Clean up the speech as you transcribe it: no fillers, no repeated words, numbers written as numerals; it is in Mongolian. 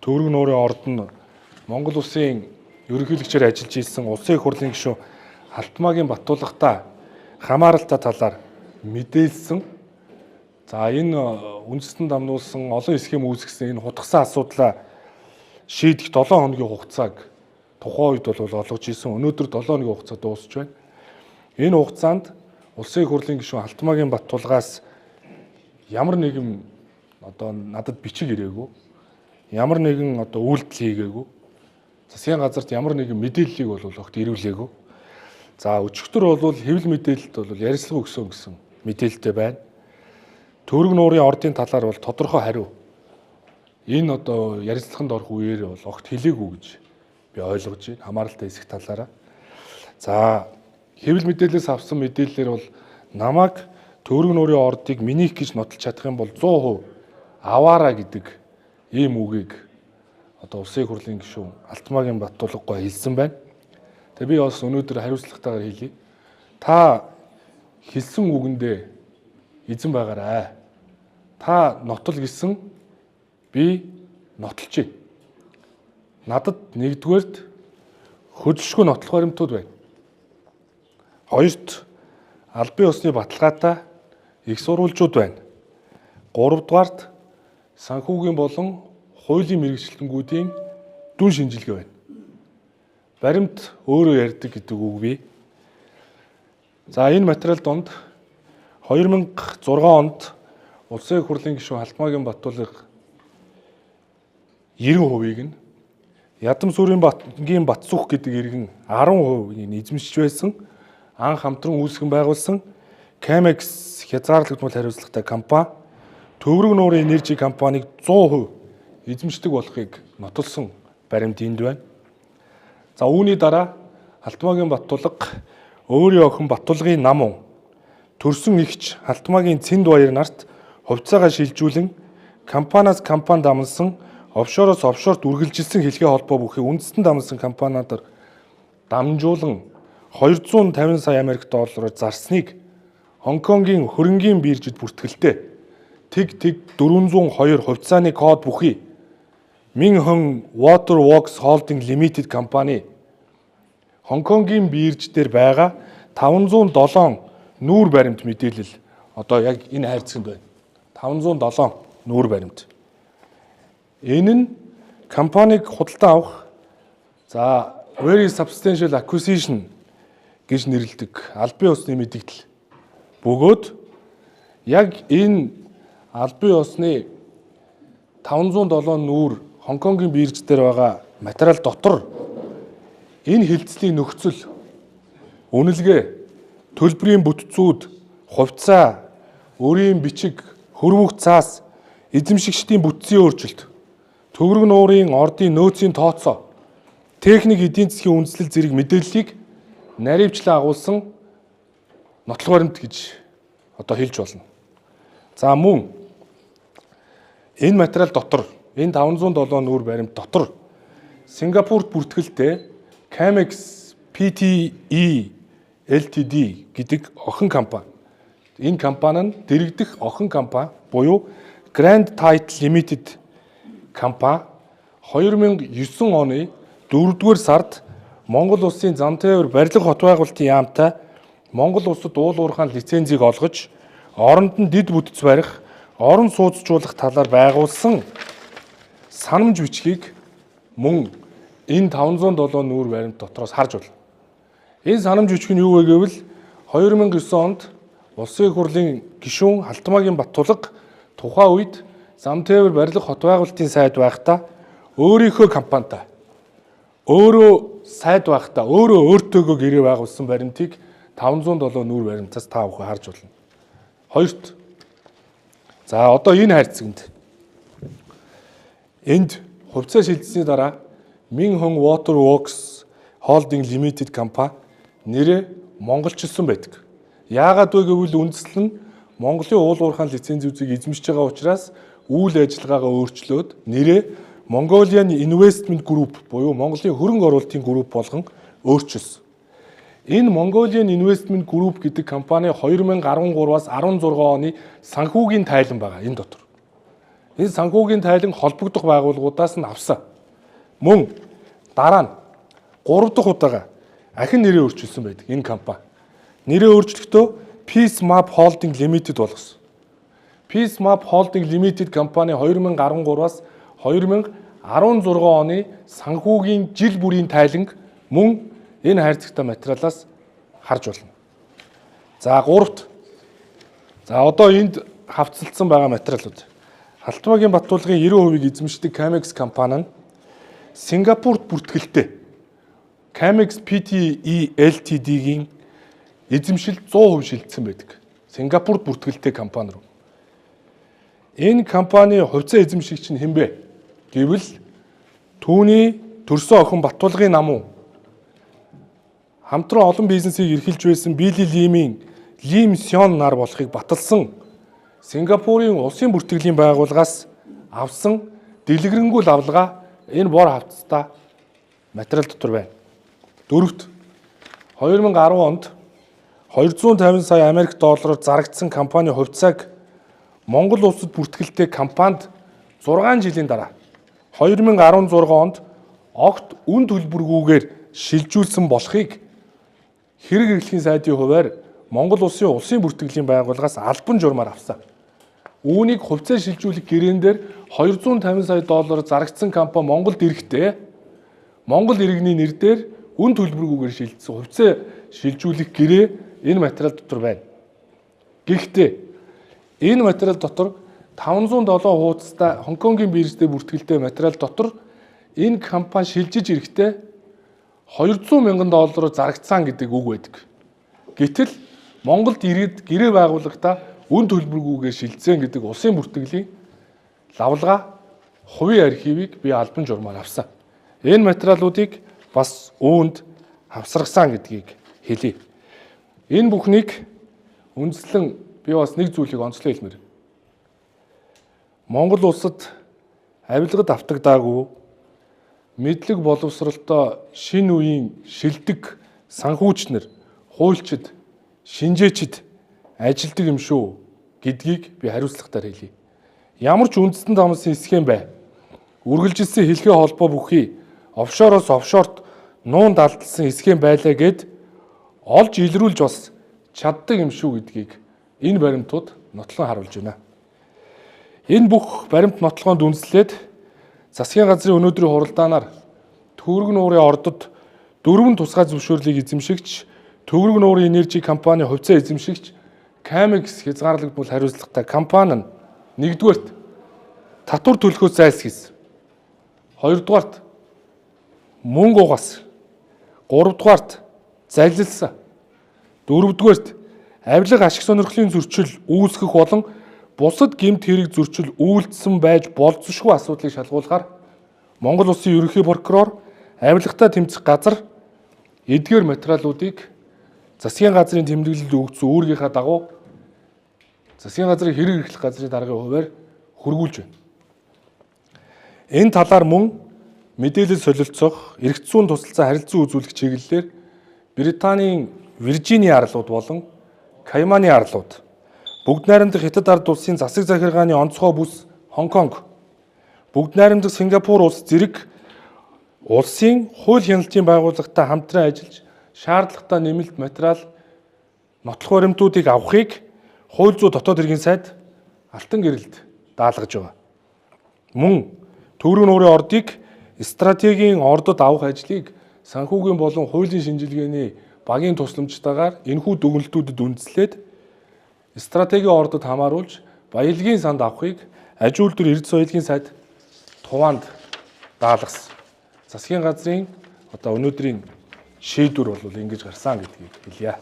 Төвөрг нуурын орд нь Монгол улсын ерөнхийлөгчөөр ажиллаж ирсэн улсын их хурлын гишүүн Алтмаагийн Баттулгатай хамааралтай талаар мэдээлсэн. За энэ үндэстэн дамнуулсан олон схем үүсгэсэн энэ хутгсан асуудлаа шийдэх 7 хоногийн хугацааг тухайн үед бол олгож ирсэн. Өнөөдөр 7 хоногийн хугацаа дуусч байна. Энэ хугацаанд улсын их хурлын гишүүн Алтмаагийн Баттулгаас ямар нэгэн надад бичиг ирээгүй. Ямар нэгэн үйлдэл хийгээгүй. Засгийн газарт ямар нэгэн мэдээллийг бол огт ирүүлээгүй. За өчигдөр бол хэвлэл мэдээлэлд бол ярилцлага өгсөн гэсэн мэдээлэлтэй байна. Төвөрг нуурын ордын талаар бол тодорхой хариу. Энэ ярилцлаганд орох үеэр бол огт хэлээгүй гэж би ойлгож байна. Хамааралтай хэсэг талаараа. За хэвлэл мэдээлэлээс авсан мэдээллээр бол намайг Төвөрг нуурын ордыг минийх гэж нотолж чадах юм бол 100% аваараа гэдэг ийм үгийг улсын их хурлын гишүүн Алтмаагийн Баттулгагаа хэлсэн байна. Тэгээ би бас өнөөдөр хариуцлагатайгаар хэлье. Та хэлсэн үгэндээ эзэн байгаарай. Та нотол гэсэн би нотолж байна. Надад нэгдүгээрт хөдөлшгүй нотлох баримтууд байна. Хоёрт албан ёсны баталгаатай их сурвалжууд байна. Гуравдугаарт санхүүгийн болон хуулийн мэргэжилтэнгүүдийн дүн шинжилгээ байна. Баримт өөрөө ярьдаг гэдэг үг бий. За энэ материал донд 2006 онд улсын их хурлын гишүүн Алтмаагийн Баттулга 90%-ийг нь Ядам сүрийн Батгийн Батсүх гэдэг иргэн 10%-ийг эзэмшиж байсан анх хамтран үүсгэн байгуулсан Chemex хязгаарлагдмал хариуцлагатай компани Төвөрг нуурын энержи компанийг 100% эзэмшдэг болохыг нотолсон баримт энд байна. За үүний дараа Алтмаагийн Баттулга өөрийн охин Баттулгын намун төрсөн эгч Алтмаагийн Цэнд баяр нарт хувьцаагаа шилжүүлэн компаниас компани дамнсан офшороос офшорт үргэлжилсэн хэлхээ холбоо бүхий үндэстэн дамнсан компаниудаар дамжуулан 250 сая Америк доллараар зарсныг Хонконгийн хөрөнгийн биржид бүртгэлтэй тэг 402 хувьцааны код бүхий Minhong Water Works Holding Limited компани Хонконгийн бирж дээр байгаа 507 нүүр баримт мэдээлэл яг энэ хайрцагт байна. 507 нүүр баримт. Энэ нь компанийг худалдан авах very substantial acquisition гэж нэрлэдэг албан ёсны мэдээлэл. Бөгөөд яг энэ албан ёсны 507 нүүр Хонконгийн бирж дээр байгаа материал дотор энэ хилцлийн нөхцөл, үнэлгээ, төлбөрийн бүтцүүд, хувьцаа, өрийн бичиг, хөрвөх цаас, эзэмшигчдийн бүтцийн өөрчлөлт, Төвөрг нуурын ордын нөөцийн тооцоо, техник эдийн засгийн үндэслэл зэрэг мэдээллийг наривчлан агуулсан нотлох баримт гэж хэлж болно. За мөн энэ материал дотор энэ 507 нүүр баримт дотор Сингапурт бүртгэлтэй Chemex Pte Ltd гэдэг охин компани. Энэ компани нь дэргэдэх охин компани буюу Grand Title Limited компани 2009 оны 4-р сард Монгол улсын зам тээвэр барилга хот байгуулалтын яамтай Монгол улсад уул уурхайн лицензийг олгож оронд нь дэд бүтц барих, орон сууцжуулах талаар байгуулсан санамж бичгийг мөн энэ 507 нүүр баримт дотроос харж байна. Энэ санамж бичиг нь юу вэ гэвэл 2009 онд улсын их хурлын гишүүн Алтмаагийн Баттулга тухайн үед зам тээвэр барилга хот байгуулалтын сайд байхдаа өөрийнхөө компанитай өөрөө сайд байхдаа өөртөөгөө гэрээ байгуулсан баримтыг 507 нүүр баримтаас та бүхэн харж байна. Хоёрт энэ хайрцагт энд хувьцаа шилжсэний дараа Minhong Water Works Holding Limited компани нэрээ монголчилсан байдаг. Яагаад вэ гэвэл үндэслэл нь Монголын уул уурхайн лицензийг эзэмшиж байгаа учраас үйл ажиллагаагаа өөрчлөөд нэрээ Mongolian Investment Group буюу Монголын хөрөнгө оруулалтын групп болгон өөрчилсөн. Энэ Mongolian Investment Group гэдэг компани 2013-аас 16 оны санхүүгийн тайлан байгаа энэ дотор. Энэ санхүүгийн тайлан холбогдох байгууллагуудаас нь авсан. Мөн дараа нь 3 дахь удаага ахин нэрээ өөрчилсөн байдаг энэ компани. Нэрээ өөрчлөхдөө Peace Map Holding Limited болгосон. Peace Map Holding Limited компани 2013-аас 2016 оны санхүүгийн жил бүрийн тайланг мөн энэ хайрцагтай материалаас харж болно. За 3-т. За одоо энд хавцалдсан байгаа материалууд. Халтмаагийн Баттуулгын 90% эзэмшдэг Camex компани нь Сингапурт бүртгэлтэй Camex Pte Ltd-гийн эзэмшил 100% шилжсэн байдаг. Сингапурт бүртгэлтэй компани руу. Энэ компани хувьцаа эзэмшигч нь хэн бэ? Гэвэл түүний төрсөн охин Баттуулгын намуу хамтран олон бизнесийг эрхэлж байсан Билли Лимийн Лим Сён нар болохыг баталсан Сингапурын улсын бүртгэлийн байгууллагаас авсан дэлгэрэнгүй лавлага энэ бор хавцтай материал дотор байна. 4-т 2010 онд 250 сая Америк доллараар зарагдсан компани хувьцааг Монгол улсад бүртгэлтэй компанид 6 жилийн дараа 2016 онд огт үн төлбөргүйгээр шилжүүлсэн болохыг хэрэг эрхлэхийн сайдын хувьар Монгол улсын бүртгэлийн байгууллагаас албан журмаар авсан. Үүнийг хувьцаа шилжүүлэх гэрээн дээр 250 сая доллараар зарагдсан компани Монголд ирэхдээ Монгол иргэний нэр дээр үн төлбөргүйгээр шилжсэн хувьцаа шилжүүлэх гэрээ энэ материал дотор байна. Гэхдээ энэ материал дотор 507 хуудастай Хонконгийн биржтэй бүртгэлтэй материал дотор энэ компани шилжиж ирэхдээ 200 мянган доллараар зарагдсан гэдэг үг байдаг. Гэтэл Монголд ирээд гэрээ байгууллагатаа үн төлбөргүйгээр шилжсэн гэдэг улсын бүртгэлийн лавлага хувийн архивыг би албан журмаар авсан. Энэ материалуудыг бас үүнд хавсаргасан гэдгийг хэлье. Энэ бүхнийг үндэслэн би бас нэг зүйлийг онцлог хэлмээр. Монгол улсад авилгад автагдаагүй мэдлэг боловсролтой шинэ үеийн шилдэг санхүүчнэр, хуульчид, шинжээчид ажилдаг юм шүү гэдгийг би хариуцлагатаар хэлье. Ямар ч үндэстэн дамсын схем бай. Үргэлжилсэн хэлхээ холбоо бүхий офшороос офшорт нуун далдсан схем байлаа гэд олж илрүүлж бас чаддаг юм шүү гэдгийг энэ баримтууд нотлон харуулж байна. Энэ бүх баримт нотлогоонд үндэслээд засгийн газрын өнөөдрийн хуралдаанаар Төгөрөг нуурын ордод 4 тусгай зөвшөөрлийг эзэмшигч Төгөрөг нуурын энержи компани хувьцаа эзэмшигч Camex хязгаарлагдмал хариуцлагатай компани нь 1-дүгээрт татвар төлөхөөс зайлсхийсэн. 2-дүгээрт мөнгө угаас. 3-дүгээрт залилсан. 4-дүгээрт авилга ашиг сонирхлын зөрчил үүсгэх болон бусад гэмт хэрэг зөрчил үйлдсэн байж болцсошгүй асуудлыг шалгуулахаар Монгол Улсын ерөнхий прокурор авилгатай тэмцэх газар эдгээр материалуудыг засгийн газрын тэмдэглэлд өгсөн үүргийнхаа дагуу засгийн газрын хэрэг эрхлэх газрын даргын хувьар хөргүүлж байна. Энэ талаар мөн мэдээлэл солилцох, эрх зүйн тусалцаа харилцан үзүүлэх чиглэлээр Британийн Виржиниа арлууд болон Кайманы арлууд, Бүгд найрамдах Хятад ард улсын засаг захиргааны онцгой бүс Хонконг, Бүгд найрамдах Сингапур улс зэрэг улсын хууль хяналтын байгууллагатай хамтран ажиллаж шаардлагатай нэмэлт материал нотлох баримтуудыг авахыг хууль зүйн дотоод хэргийн сайд Алтан гэрэлд даалгаж байгаа. Мөн Төгөрөг нуурын ордыг стратегийн ордод авах ажлыг санхүүгийн болон хуулийн шинжилгээний багийн тусламжтайгаар энэхүү дүгнэлтүүдэд үндэслээд стратегийн ордод хамааруулж баялагын санд авахыг аж үйлдвэр эрдэс соёлын сайд Туванд даалгасан. Засгийн газрын одоо өнөөдрийн шийдвэр бол ингэж гарсан гэдгийг хэлье.